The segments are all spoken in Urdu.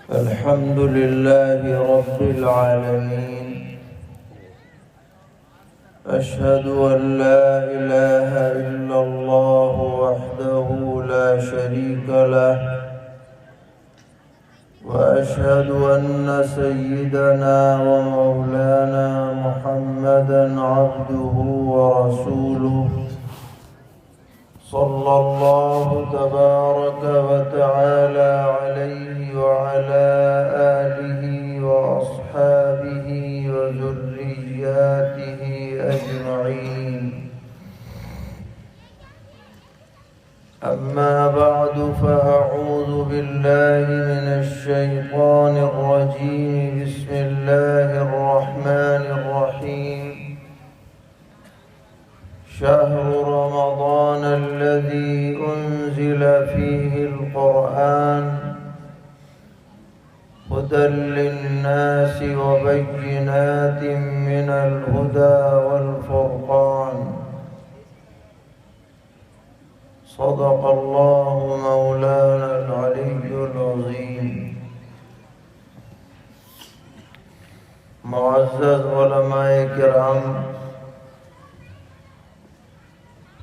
الحمد لله رب العالمين. أشهد أن لا إله إلا الله وحده لا شريك له، وأشهد أن سيدنا ومولانا محمدًا عبده ورسوله، صلى الله تبارك وتعالى عليه وعلى آله وأصحابه وذرياته أجمعين. أما بعد، فأعوذ بالله من الشيطان الرجيم. بسم الله الرحمن الرحيم. شهر رمضان الذي أنزل فيه القرآن هدى للناس وبينات من الهدى والفرقان. صدق الله مولانا العلي العظيم. معزز علماء کرام،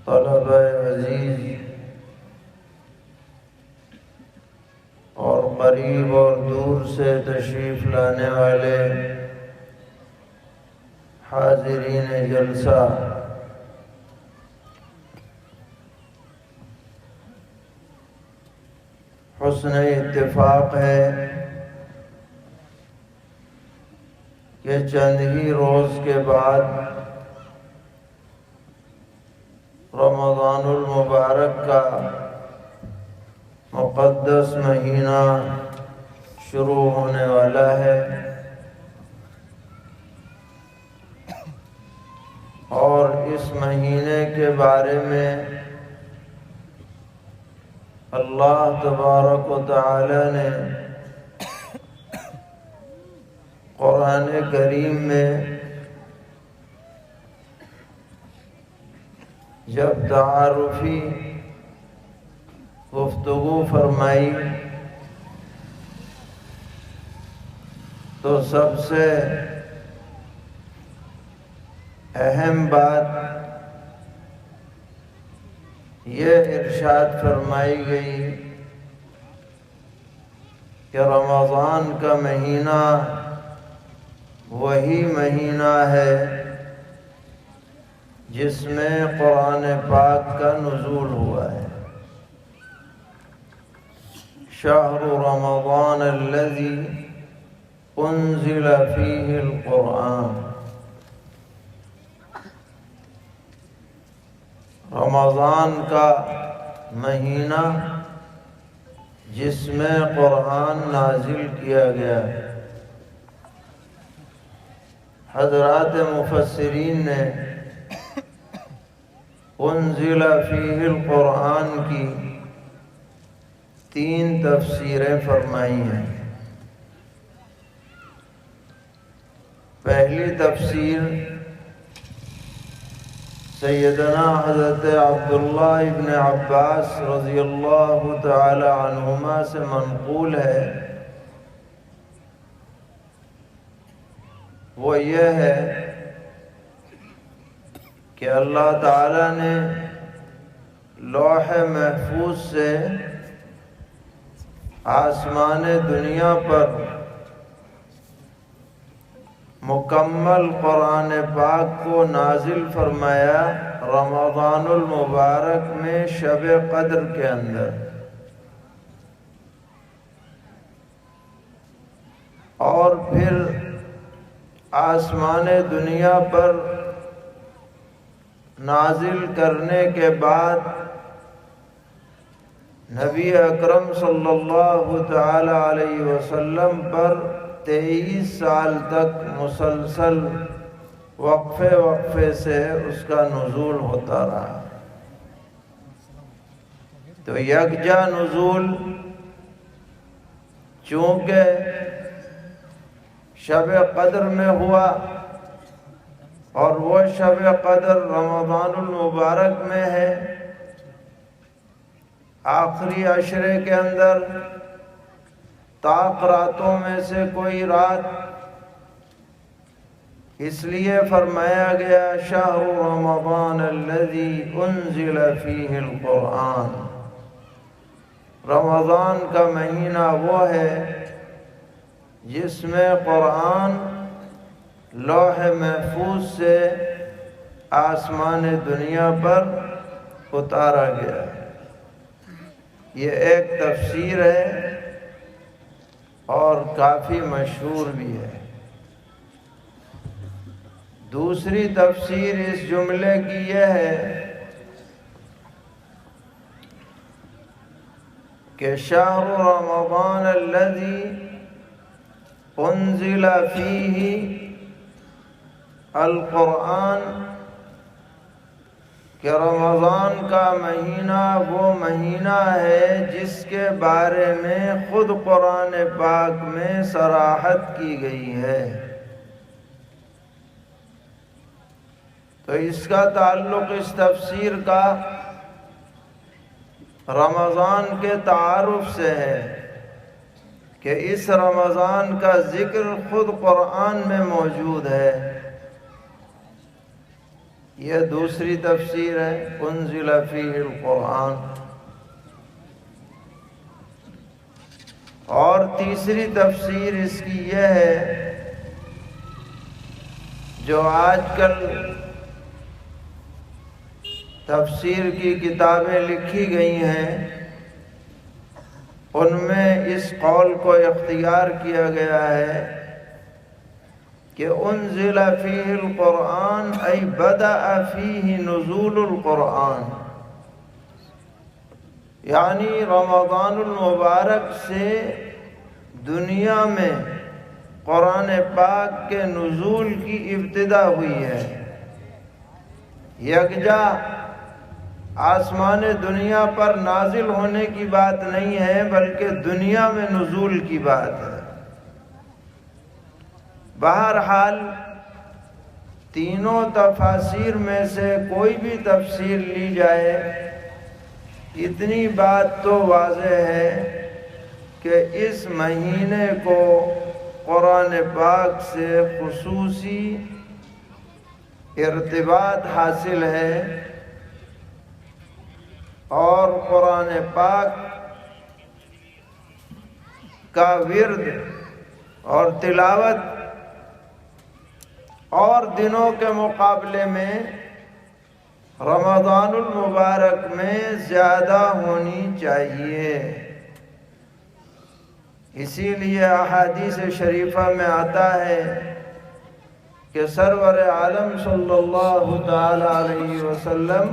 طلبہ عزیز اور قریب اور دور سے تشریف لانے والے حاضرین جلسہ، حسن اتفاق ہے کہ چند ہی روز کے بعد رمضان المبارک کا مقدس مہینہ شروع ہونے والا ہے، اور اس مہینے کے بارے میں اللہ تبارک و تعالی نے قرآن کریم میں جب تعارفی گفتگو فرمائی تو سب سے اہم بات یہ ارشاد فرمائی گئی کہ رمضان کا مہینہ وہی مہینہ ہے جس میں قرآن پاک کا نزول ہوا ہے۔ شہر رمضان الذی انزل فیہ القرآن، رمضان کا مہینہ جس میں قرآن نازل کیا گیا ہے۔ حضرات مفسرین نے انزل فیہ القرآن کی 3 تفسیریں فرمائی ہیں۔ پہلی تفسیر سیدنا حضرت عبداللہ ابن عباس رضی اللہ تعالی عنہما سے منقول ہے، وہ یہ ہے کہ اللہ تعالیٰ نے لوح محفوظ سے آسمان دنیا پر مکمل قرآن پاک کو نازل فرمایا رمضان المبارک میں شب قدر کے اندر، اور پھر آسمان دنیا پر نازل کرنے کے بعد نبی اکرم صلی اللہ تعالی علیہ وسلم پر 23 سال تک مسلسل وقفے سے اس کا نزول ہوتا رہا۔ تو یکجا نزول چونکہ شب قدر میں ہوا، اور وہ شب قدر رمضان المبارک میں ہے، آخری عشرے کے اندر، طاق راتوں میں سے کوئی رات، اس لیے فرمایا گیا شہر رمضان الذی انزل فیہ القرآن، رمضان کا مہینہ وہ ہے جس میں قرآن لوح محفوظ سے آسمان دنیا پر اتارا گیا ہے۔ یہ ایک تفسیر ہے اور کافی مشہور بھی ہے۔ دوسری تفسیر اس جملے کی یہ ہے کہ شہر رمضان الذی انزل فیہ القرآن، کہ رمضان کا مہینہ وہ مہینہ ہے جس کے بارے میں خود قرآن پاک میں صراحت کی گئی ہے۔ تو اس کا تعلق اس تفسیر کا رمضان کے تعارف سے ہے کہ اس رمضان کا ذکر خود قرآن میں موجود ہے۔ یہ دوسری تفسیر ہے انزل فیہ القرآن۔ اور تیسری تفسیر اس کی یہ ہے جو آج کل تفسیر کی کتابیں لکھی گئی ہیں ان میں اس قول کو اختیار کیا گیا ہے کہ انزل فیہ القرآن ای بدأ فیہ نزول القرآن، یعنی رمضان المبارک سے دنیا میں قرآن پاک کے نزول کی ابتدا ہوئی ہے۔ یکجا آسمان دنیا پر نازل ہونے کی بات نہیں ہے بلکہ دنیا میں نزول کی بات ہے۔ بہرحال تینوں تفاسیر میں سے کوئی بھی تفسیر لی جائے، اتنی بات تو واضح ہے کہ اس مہینے کو قرآن پاک سے خصوصی ارتباط حاصل ہے اور قرآن پاک کا ورد اور تلاوت اور دنوں کے مقابلے میں رمضان المبارک میں زیادہ ہونی چاہیے۔ اسی لیے احادیث شریفہ میں آتا ہے کہ سرور عالم صلی اللہ تعالی علیہ وسلم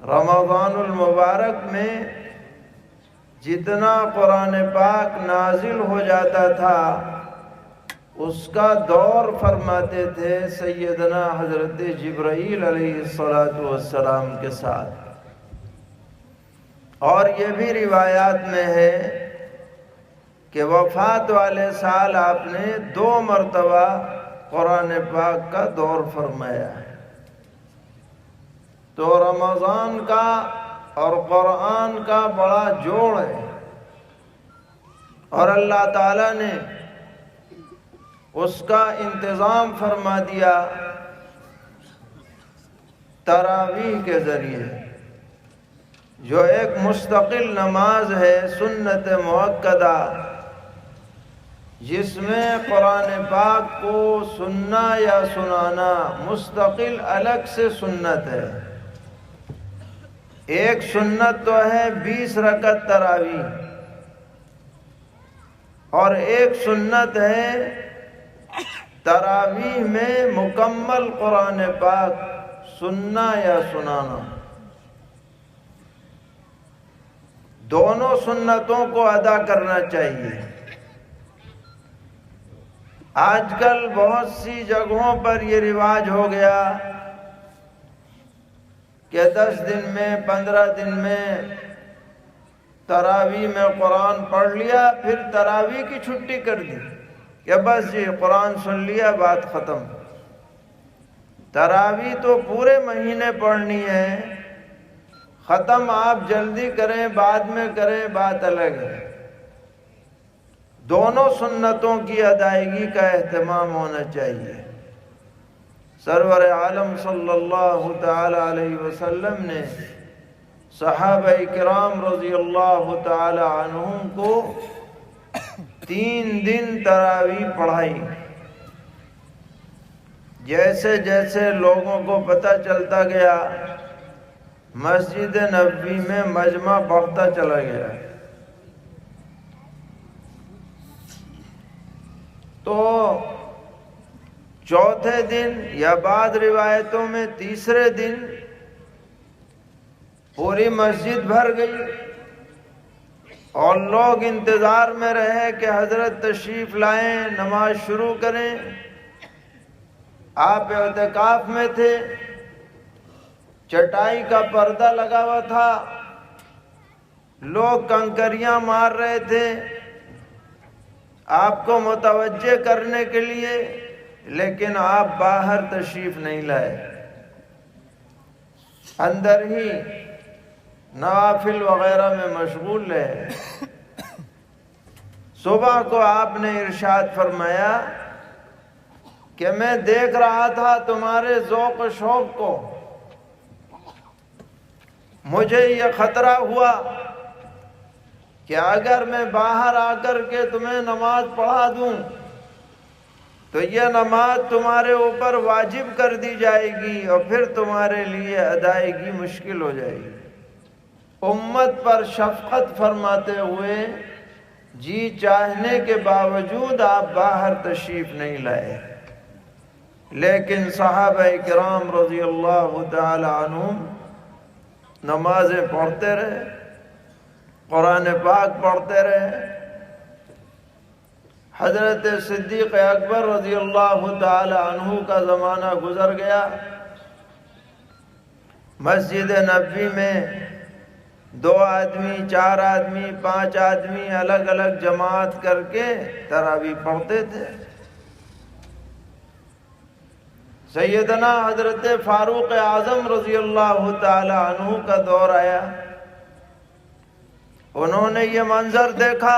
رمضان المبارک میں جتنا قرآن پاک نازل ہو جاتا تھا اس کا دور فرماتے تھے سیدنا حضرت جبرائیل علیہ السلام کے ساتھ۔ اور یہ بھی روایات میں ہے کہ وفات والے سال آپ نے 2 مرتبہ قرآن پاک کا دور فرمایا ہے۔ تو رمضان کا اور قرآن کا بڑا جوڑ ہے، اور اللہ تعالیٰ نے اس کا انتظام فرما دیا تراویح کے ذریعے، جو ایک مستقل نماز ہے سنت مؤکدہ، جس میں قرآن پاک کو سننا یا سنانا مستقل الگ سے سنت ہے۔ ایک سنت تو ہے 20 رکعت تراویح، اور ایک سنت ہے تراویح میں مکمل قرآن پاک سننا یا سنانا۔ دونوں سنتوں کو ادا کرنا چاہیے۔ آج کل بہت سی جگہوں پر یہ رواج ہو گیا کہ 10 دن میں 15 دن میں تراویح میں قرآن پڑھ لیا، پھر تراویح کی چھٹی کر دی کہ بس یہ قرآن سن لیا، بات ختم۔ تراویح تو پورے مہینے پڑھنی ہے، ختم آپ جلدی کریں بعد میں کریں بات الگ ہے، دونوں سنتوں کی ادائیگی کا اہتمام ہونا چاہیے۔ سرور عالم صلی اللہ تعالی علیہ وسلم نے صحابہ کرام رضی اللہ تعالی عنہم کو 3 دن تراویح پڑھائی۔ جیسے جیسے لوگوں کو پتہ چلتا گیا مسجد نبوی میں مجمع بڑھتا چلا گیا، تو چوتھے دن یا بعض روایتوں میں تیسرے دن پوری مسجد بھر گئی اور لوگ انتظار میں رہے کہ حضرت تشریف لائیں، نماز شروع کریں۔ آپ اعتکاف میں تھے، چٹائی کا پردہ لگا ہوا تھا، لوگ کنکریاں مار رہے تھے آپ کو متوجہ کرنے کے لیے، لیکن آپ باہر تشریف نہیں لائے، اندر ہی نوافل وغیرہ میں مشغول رہے۔ صبح کو آپ نے ارشاد فرمایا کہ میں دیکھ رہا تھا تمہارے ذوق و شوق کو، مجھے یہ خطرہ ہوا کہ اگر میں باہر آ کر کے تمہیں نماز پڑھا دوں تو یہ نماز تمہارے اوپر واجب کر دی جائے گی اور پھر تمہارے لیے ادائیگی مشکل ہو جائے گی۔ امت پر شفقت فرماتے ہوئے جی چاہنے کے باوجود آپ باہر تشریف نہیں لائے، لیکن صحابہ کرام رضی اللہ تعالی عنہم نمازیں پڑھتے رہے، قرآن پاک پڑھتے رہے۔ حضرت صدیق اکبر رضی اللہ تعالی عنہ کا زمانہ گزر گیا، مسجد نبوی میں 2 آدمی، 4 آدمی، 5 آدمی الگ الگ جماعت کر کے تراویح پڑھتے تھے۔ سیدنا حضرت فاروق اعظم رضی اللہ تعالی عنہ کا دور آیا، انہوں نے یہ منظر دیکھا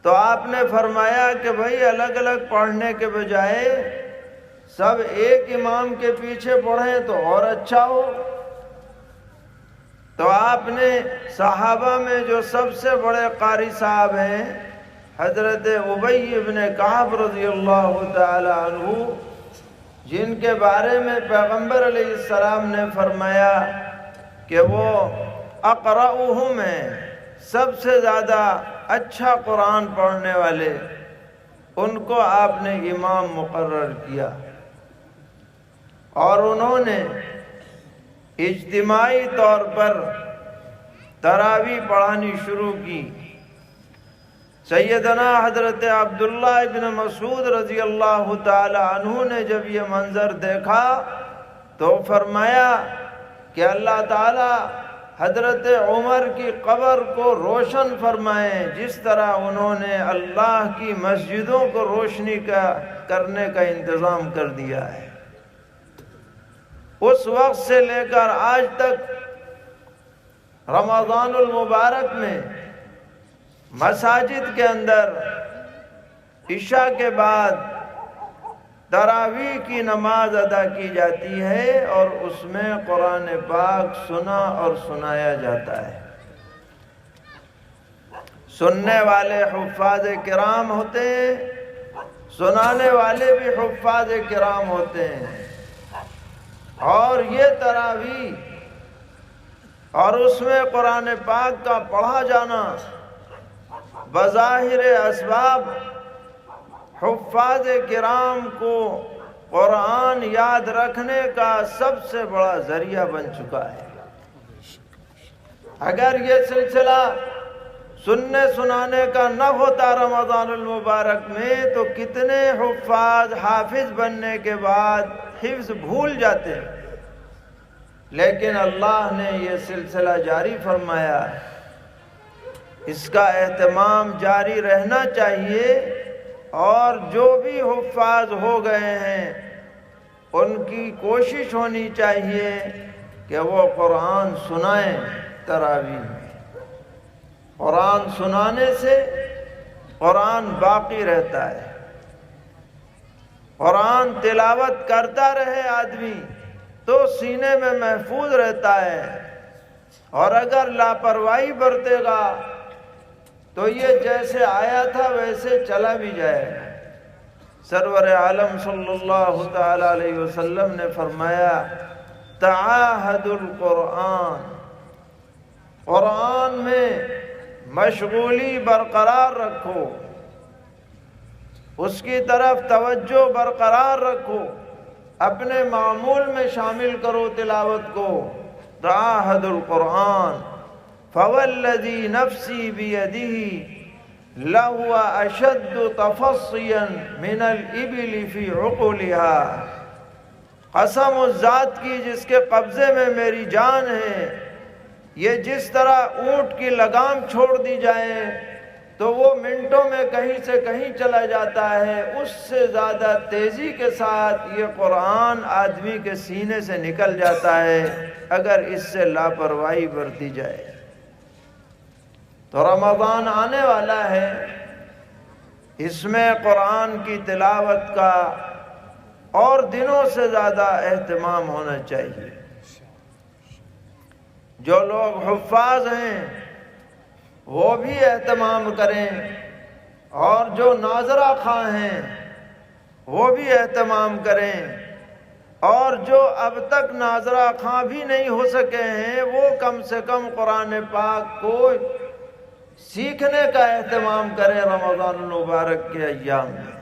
تو آپ نے فرمایا کہ بھائی الگ الگ پڑھنے کے بجائے سب ایک امام کے پیچھے پڑھیں تو اور اچھا ہو۔ تو آپ نے صحابہ میں جو سب سے بڑے قاری صاحب ہیں حضرت ابی ابن کعب رضی اللہ تعالی عنہ، جن کے بارے میں پیغمبر علیہ السلام نے فرمایا کہ وہ اقرأہم ہیں، سب سے زیادہ اچھا قرآن پڑھنے والے، ان کو آپ نے امام مقرر کیا اور انہوں نے اجتماعی طور پر تراویح پڑھانی شروع کی۔ سیدنا حضرت عبداللہ ابن مسعود رضی اللہ تعالی عنہ نے جب یہ منظر دیکھا تو فرمایا کہ اللہ تعالی حضرت عمر کی قبر کو روشن فرمائیں جس طرح انہوں نے اللہ کی مسجدوں کو روشنی کرنے کا انتظام کر دیا ہے۔ اس وقت سے لے کر آج تک رمضان المبارک میں مساجد کے اندر عشاء کے بعد تراویح کی نماز ادا کی جاتی ہے اور اس میں قرآن پاک سنا اور سنایا جاتا ہے۔ سننے والے حفاظ کرام ہوتے ہیں، سنانے والے بھی حفاظ کرام ہوتے ہیں، اور یہ تراویح اور اس میں قرآن پاک کا پڑھا جانا بظاہر اسباب حفاظ کرام کو قرآن یاد رکھنے کا سب سے بڑا ذریعہ بن چکا ہے۔ اگر یہ سلسلہ سننے سنانے کا نہ ہوتا رمضان المبارک میں تو کتنے حفاظ حافظ بننے کے بعد حفظ بھول جاتے، لیکن اللہ نے یہ سلسلہ جاری فرمایا، اس کا اہتمام جاری رہنا چاہیے، اور جو بھی حفاظ ہو گئے ہیں ان کی کوشش ہونی چاہیے کہ وہ قرآن سنائیں۔ تراویح میں قرآن سنانے سے قرآن باقی رہتا ہے۔ قرآن تلاوت کرتا رہے آدمی تو سینے میں محفوظ رہتا ہے، اور اگر لاپرواہی برتے گا تو یہ جیسے آیا تھا ویسے چلا بھی جائے گا۔ سرور عالم صلی اللہ تعالی علیہ وسلم نے فرمایا تعاہد القرآن، قرآن میں مشغولی برقرار رکھو، اس کی طرف توجہ برقرار رکھو، اپنے معمول میں شامل کرو تلاوت کو۔ تعاہد القرآن فوالذی نفسی بیدہ لہو اشد تفصیا من الابل فی عقولها، قسم اس ذات کی جس کے قبضے میں میری جان ہے، یہ جس طرح اونٹ کی لگام چھوڑ دی جائے تو وہ منٹوں میں کہیں سے کہیں چلا جاتا ہے، اس سے زیادہ تیزی کے ساتھ یہ قرآن آدمی کے سینے سے نکل جاتا ہے اگر اس سے لاپرواہی برتی جائے۔ تو رمضان آنے والا ہے، اس میں قرآن کی تلاوت کا اور دنوں سے زیادہ اہتمام ہونا چاہیے۔ جو لوگ حفاظ ہیں وہ بھی اہتمام کریں، اور جو ناظرہ خواں ہیں وہ بھی اہتمام کریں، اور جو اب تک ناظرہ خواں بھی نہیں ہو سکے ہیں وہ کم سے کم قرآن پاک کو سیکھنے کا اہتمام کریں رمضان المبارک کے ایام میں۔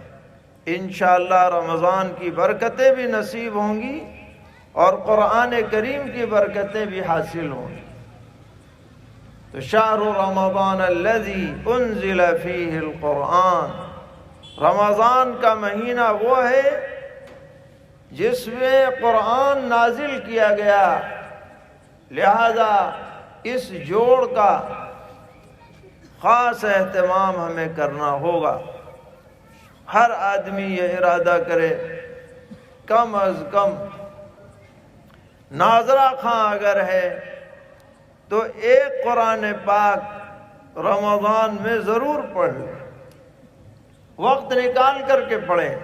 انشاءاللہ رمضان کی برکتیں بھی نصیب ہوں گی اور قرآن کریم کی برکتیں بھی حاصل ہوں گی۔ تو شہر رمضان الذی انزل فیہ القرآن، رمضان کا مہینہ وہ ہے جس میں قرآن نازل کیا گیا، لہذا اس جوڑ کا خاص اہتمام ہمیں کرنا ہوگا۔ ہر آدمی یہ ارادہ کرے کم از کم ناظرہ خواں اگر ہے تو ایک قرآن پاک رمضان میں ضرور پڑھ لے، وقت نکال کر کے پڑھیں،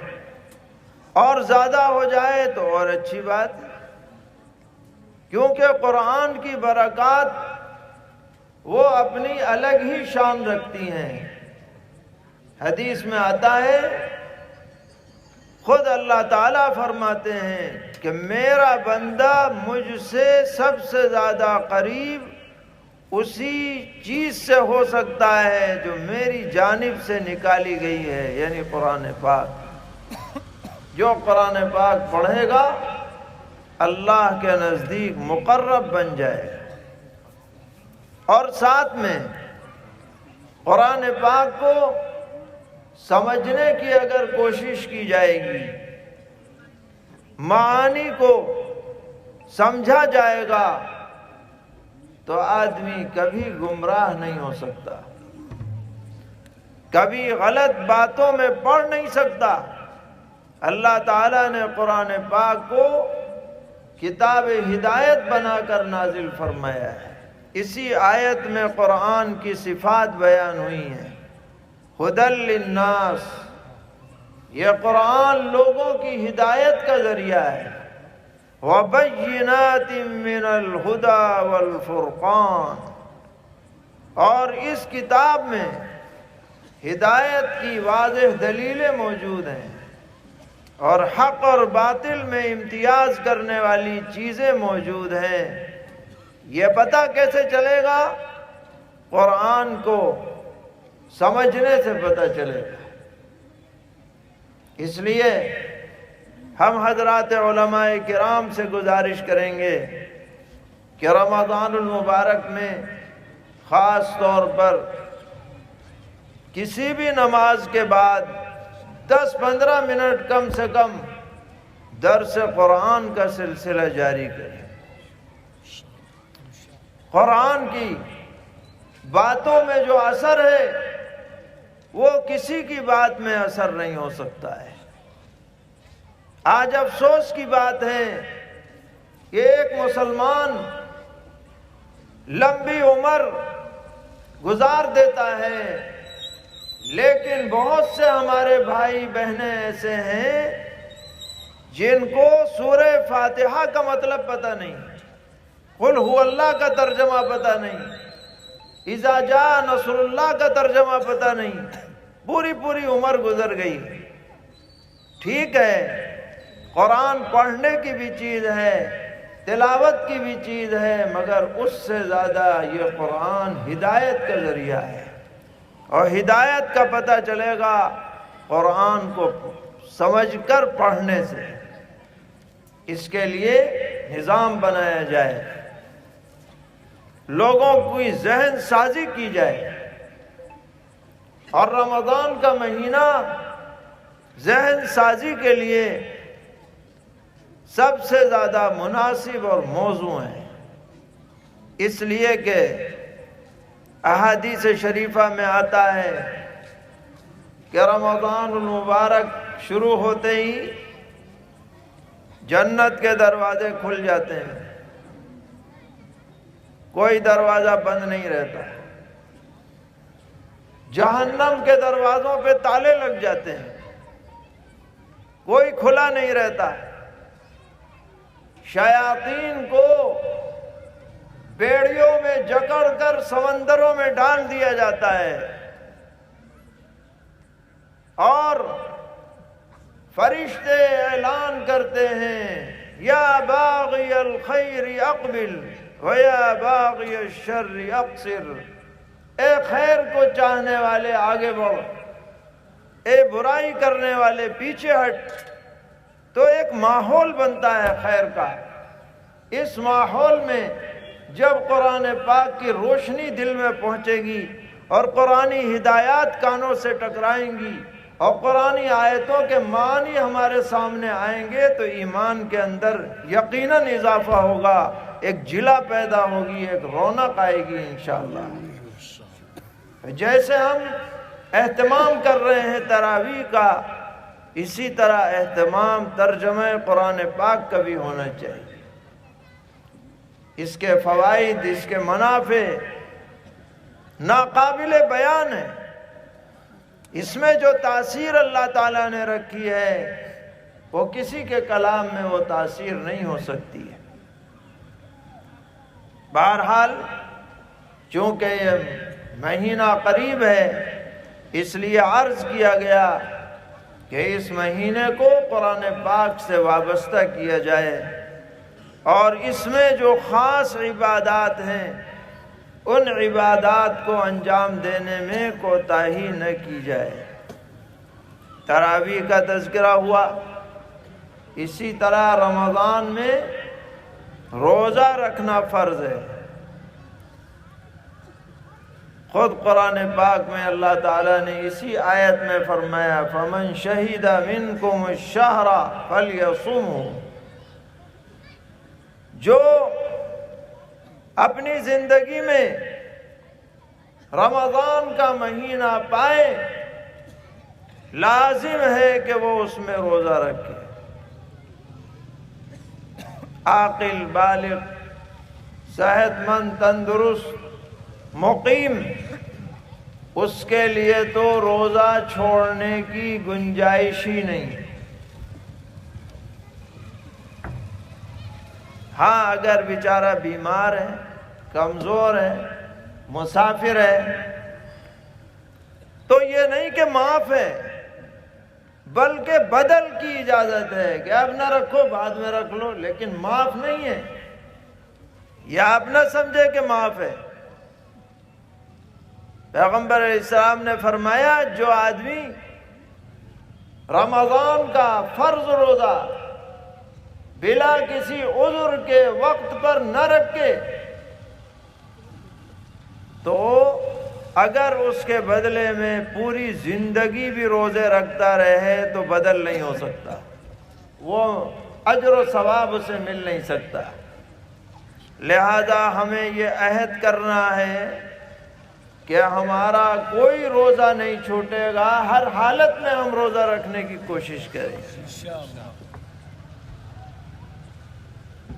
اور زیادہ ہو جائے تو اور اچھی بات، کیونکہ قرآن کی برکات وہ اپنی الگ ہی شان رکھتی ہیں۔ حدیث میں آتا ہے خود اللہ تعالیٰ فرماتے ہیں کہ میرا بندہ مجھ سے سب سے زیادہ قریب اسی چیز سے ہو سکتا ہے جو میری جانب سے نکالی گئی ہے، یعنی قرآن پاک۔ جو قرآن پاک پڑھے گا اللہ کے نزدیک مقرب بن جائے گا۔ اور ساتھ میں قرآن پاک کو سمجھنے کی اگر کوشش کی جائے گی، معانی کو سمجھا جائے گا تو آدمی کبھی گمراہ نہیں ہو سکتا، کبھی غلط باتوں میں پڑ نہیں سکتا۔ اللہ تعالیٰ نے قرآن پاک کو کتاب ہدایت بنا کر نازل فرمایا ہے۔ اسی آیت میں قرآن کی صفات بیان ہوئی ہیں۔ ھدی للناس، یہ قرآن لوگوں کی ہدایت کا ذریعہ ہے۔ وَبَيِّنَاتٍ مِّنَ الْهُدَى وَالْفُرْقَانِ، اور اس کتاب میں ہدایت کی واضح دلیلیں موجود ہیں، اور حق اور باطل میں امتیاز کرنے والی چیزیں موجود ہیں۔ یہ پتہ کیسے چلے گا؟ قرآن کو سمجھنے سے پتہ چلے گا۔ اس لیے ہم حضرات علماء کرام سے گزارش کریں گے کہ رمضان المبارک میں خاص طور پر کسی بھی نماز کے بعد 10-15 منٹ کم سے کم درس قرآن کا سلسلہ جاری کریں۔ قرآن کی باتوں میں جو اثر ہے وہ کسی کی بات میں اثر نہیں ہو سکتا ہے۔ آج افسوس کی بات ہے کہ ایک مسلمان لمبی عمر گزار دیتا ہے لیکن بہت سے ہمارے بھائی بہنیں ایسے ہیں جن کو سورہ فاتحہ کا مطلب پتہ نہیں، قل هو اللہ کا ترجمہ پتہ نہیں، اذا جاء نصر اللہ کا ترجمہ پتہ نہیں، پوری عمر گزر گئی۔ ٹھیک ہے، قرآن پڑھنے کی بھی چیز ہے، تلاوت کی بھی چیز ہے، مگر اس سے زیادہ یہ قرآن ہدایت کا ذریعہ ہے، اور ہدایت کا پتہ چلے گا قرآن کو سمجھ کر پڑھنے سے۔ اس کے لیے نظام بنایا جائے، لوگوں کی ذہن سازی کی جائے، اور رمضان کا مہینہ ذہن سازی کے لیے سب سے زیادہ مناسب اور موزوں ہے، اس لیے کہ احادیث شریفہ میں آتا ہے کہ رمضان المبارک شروع ہوتے ہی جنت کے دروازے کھل جاتے ہیں، کوئی دروازہ بند نہیں رہتا، جہنم کے دروازوں پہ تالے لگ جاتے ہیں، کوئی کھلا نہیں رہتا، شیاطین کو بیڑیوں میں جکڑ کر سمندروں میں ڈال دیا جاتا ہے، اور فرشتے اعلان کرتے ہیں یا باغی الخیر اقبل ویا باغی الشر اقصر، اے خیر کو چاہنے والے آگے بڑھ، اے برائی کرنے والے پیچھے ہٹ۔ تو ایک ماحول بنتا ہے خیر کا، اس ماحول میں جب قرآن پاک کی روشنی دل میں پہنچے گی اور قرآنی ہدایات کانوں سے ٹکرائیں گی اور قرآنی آیتوں کے معنی ہمارے سامنے آئیں گے تو ایمان کے اندر یقیناً اضافہ ہوگا، ایک جلا پیدا ہوگی، ایک رونق آئے گی انشاءاللہ۔ جیسے ہم اہتمام کر رہے ہیں تراویح کا، اسی طرح اہتمام ترجمہ قرآن پاک کا بھی ہونا چاہیے۔ اس کے فوائد، اس کے منافع ناقابل بیان ہے، اس میں جو تاثیر اللہ تعالیٰ نے رکھی ہے وہ کسی کے کلام میں وہ تاثیر نہیں ہو سکتی ہے۔ بہرحال چونکہ یہ مہینہ قریب ہے، اس لیے عرض کیا گیا کہ اس مہینے کو قرآن پاک سے وابستہ کیا جائے، اور اس میں جو خاص عبادات ہیں ان عبادات کو انجام دینے میں کوتاہی نہ کی جائے۔ تراویح کا تذکرہ ہوا، اسی طرح رمضان میں روزہ رکھنا فرض ہے۔ خود قرآن پاک میں اللہ تعالیٰ نے اسی آیت میں فرمایا فَمَنْ شَهِدَ مِنْكُمُ الشَّهْرَ فَلْيَصُمْهُ، جو اپنی زندگی میں رمضان کا مہینہ پائے لازم ہے کہ وہ اس میں روزہ رکھے۔ عاقل، بالغ، صحت مند، تندرست، مقیم، اس کے لیے تو روزہ چھوڑنے کی گنجائش ہی نہیں۔ ہاں اگر بیچارہ بیمار ہے، کمزور ہے، مسافر ہے، تو یہ نہیں کہ معاف ہے، بلکہ بدل کی اجازت ہے کہ اب نہ رکھو بعد میں رکھ لو، لیکن معاف نہیں ہے، یا آپ نہ سمجھے کہ معاف ہے۔ پیغمبر علیہ السلام نے فرمایا جو آدمی رمضان کا فرض روزہ بلا کسی عذر کے وقت پر نہ رکھے تو اگر اس کے بدلے میں پوری زندگی بھی روزے رکھتا رہے تو بدل نہیں ہو سکتا، وہ اجر و ثواب اسے مل نہیں سکتا۔ لہذا ہمیں یہ عہد کرنا ہے کہ ہمارا کوئی روزہ نہیں چھوٹے گا، ہر حالت میں ہم روزہ رکھنے کی کوشش کریں۔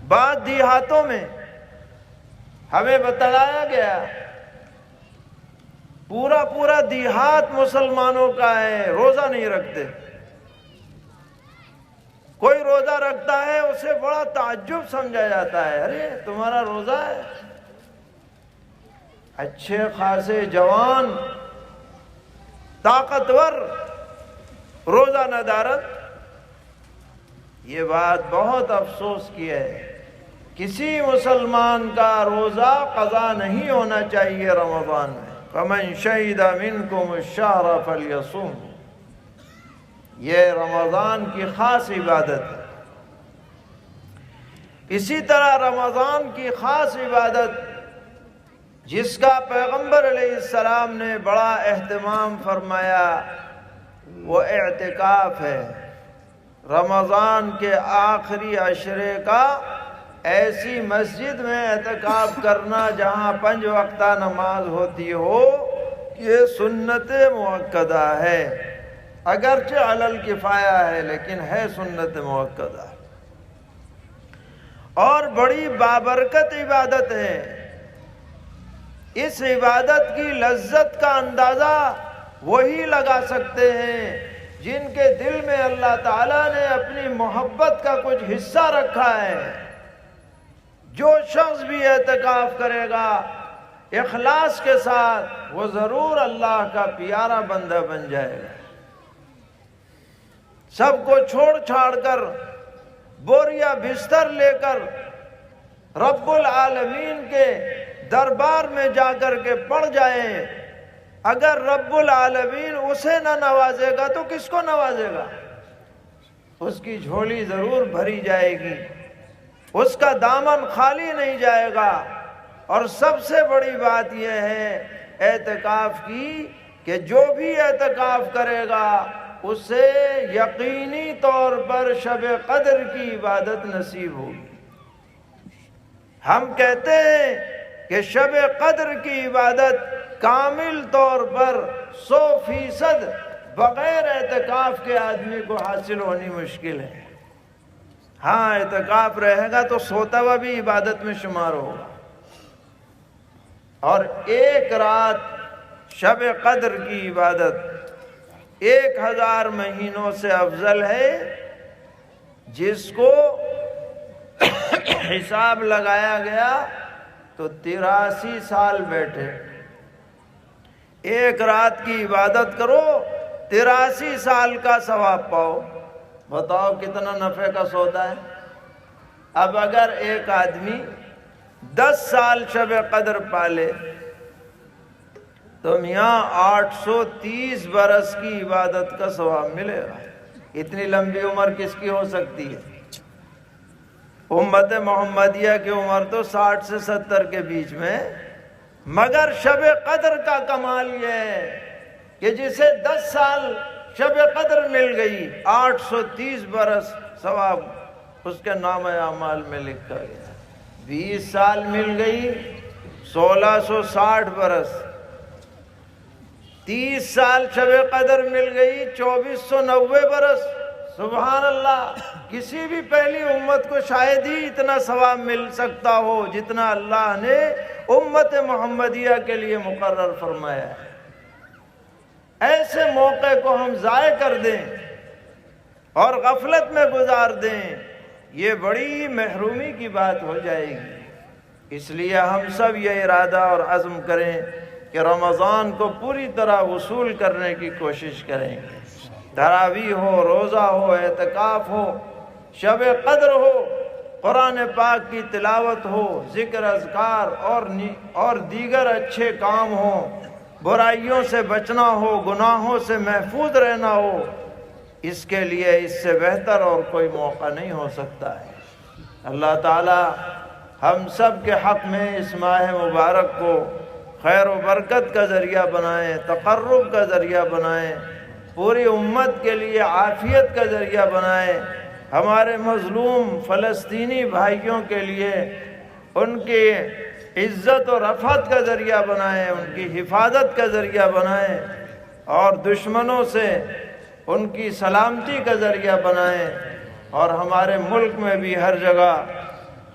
بعض دیہاتوں میں ہمیں بتلایا گیا پورا پورا دیہات مسلمانوں کا ہے، روزہ نہیں رکھتے۔ کوئی روزہ رکھتا ہے اسے بڑا تعجب سمجھا جاتا ہے، ارے تمہارا روزہ ہے؟ اچھے خاصے جوان طاقتور روزہ ندارت۔ یہ بات بہت افسوس کی ہے، کسی مسلمان کا روزہ قضا نہیں ہونا چاہیے رمضان میں۔ فَمَنْ شَهِدَ مِنْكُمُ الشَّهْرَ فَلْيَصُمْ، یہ رمضان کی خاص عبادت ہے۔ اسی طرح رمضان کی خاص عبادت جس کا پیغمبر علیہ السلام نے بڑا اہتمام فرمایا وہ اعتکاف ہے۔ رمضان کے آخری عشرے کا ایسی مسجد میں اعتکاف کرنا جہاں 5 وقتہ نماز ہوتی ہو، یہ سنت مؤکدہ ہے، اگرچہ علی الکفایہ ہے لیکن ہے سنت مؤکدہ، اور بڑی بابرکت عبادت ہے۔ اس عبادت کی لذت کا اندازہ وہی لگا سکتے ہیں جن کے دل میں اللہ تعالیٰ نے اپنی محبت کا کچھ حصہ رکھا ہے۔ جو شخص بھی اعتکاف کرے گا اخلاص کے ساتھ، وہ ضرور اللہ کا پیارا بندہ بن جائے گا۔ سب کو چھوڑ چھاڑ کر، بوریا بستر لے کر رب العالمین کے دربار میں جا کر کے پڑ جائیں، اگر رب العالمین اسے نہ نوازے گا تو کس کو نوازے گا؟ اس کی جھولی ضرور بھری جائے گی، اس کا دامن خالی نہیں جائے گا۔ اور سب سے بڑی بات یہ ہے اعتکاف کی کہ جو بھی اعتکاف کرے گا اسے یقینی طور پر شب قدر کی عبادت نصیب ہوگی۔ ہم کہتے ہیں کہ شب قدر کی عبادت کامل طور پر 100% بغیر اعتکاف کے آدمی کو حاصل ہونی مشکل ہے۔ ہاں اعتکاف رہے گا تو سوتا ہوا بھی عبادت میں شمار ہوگا، اور 1 رات شب قدر کی عبادت 1000 مہینوں سے افضل ہے۔ جس کو حساب لگایا گیا تو 83 سال بیٹھے، 1 رات کی عبادت کرو 83 سال کا ثواب پاؤ۔ بتاؤ کتنا نفع کا سودا ہے۔ اب اگر ایک آدمی 10 سال شب قدر پالے تو میاں 830 برس کی عبادت کا ثواب ملے گا۔ اتنی لمبی عمر کس کی ہو سکتی ہے؟ امت محمدیہ کی عمر تو 60 سے 70 کے بیچ میں، مگر شب قدر کا کمال یہ ہے کہ جسے 10 سال شب قدر مل گئی 830 برس ثواب اس کے نام اعمال میں لکھا گیا۔ 20 سال مل گئی 1660 برس، 30 سال شب قدر مل گئی 2490 برس۔ سبحان اللہ، کسی بھی پہلی امت کو شاید ہی اتنا ثواب مل سکتا ہو جتنا اللہ نے امت محمدیہ کے لیے مقرر فرمایا ہے۔ ایسے موقع کو ہم ضائع کر دیں اور غفلت میں گزار دیں، یہ بڑی محرومی کی بات ہو جائے گی۔ اس لیے ہم سب یہ ارادہ اور عزم کریں کہ رمضان کو پوری طرح وصول کرنے کی کوشش کریں گے۔ تراویح ہو، روزہ ہو، اعتکاف ہو، شب قدر ہو، قرآن پاک کی تلاوت ہو، ذکر اذکار اور دیگر اچھے کام ہوں، برائیوں سے بچنا ہو، گناہوں سے محفوظ رہنا ہو، اس کے لیے اس سے بہتر اور کوئی موقع نہیں ہو سکتا ہے۔ اللہ تعالی ہم سب کے حق میں اس ماہ مبارک کو خیر و برکت کا ذریعہ بنائیں، تقرب کا ذریعہ بنائیں، پوری امت کے لیے عافیت کا ذریعہ بنائیں، ہمارے مظلوم فلسطینی بھائیوں کے لیے ان کی عزت و رفعت کا ذریعہ بنائیں، ان کی حفاظت کا ذریعہ بنائیں، اور دشمنوں سے ان کی سلامتی کا ذریعہ بنائیں، اور ہمارے ملک میں بھی ہر جگہ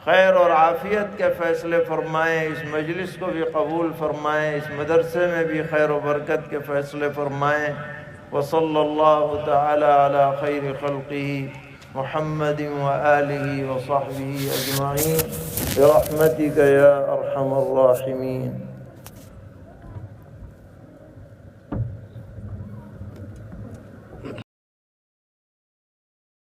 خیر اور عافیت کے فیصلے فرمائیں، اس مجلس کو بھی قبول فرمائیں، اس مدرسے میں بھی خیر و برکت کے فیصلے فرمائیں۔ وصلی اللہ تعالی علی خیر خلقہ محمد وآلہ وصحبہ اجمعین برحمتک یا ارحم الراحمین۔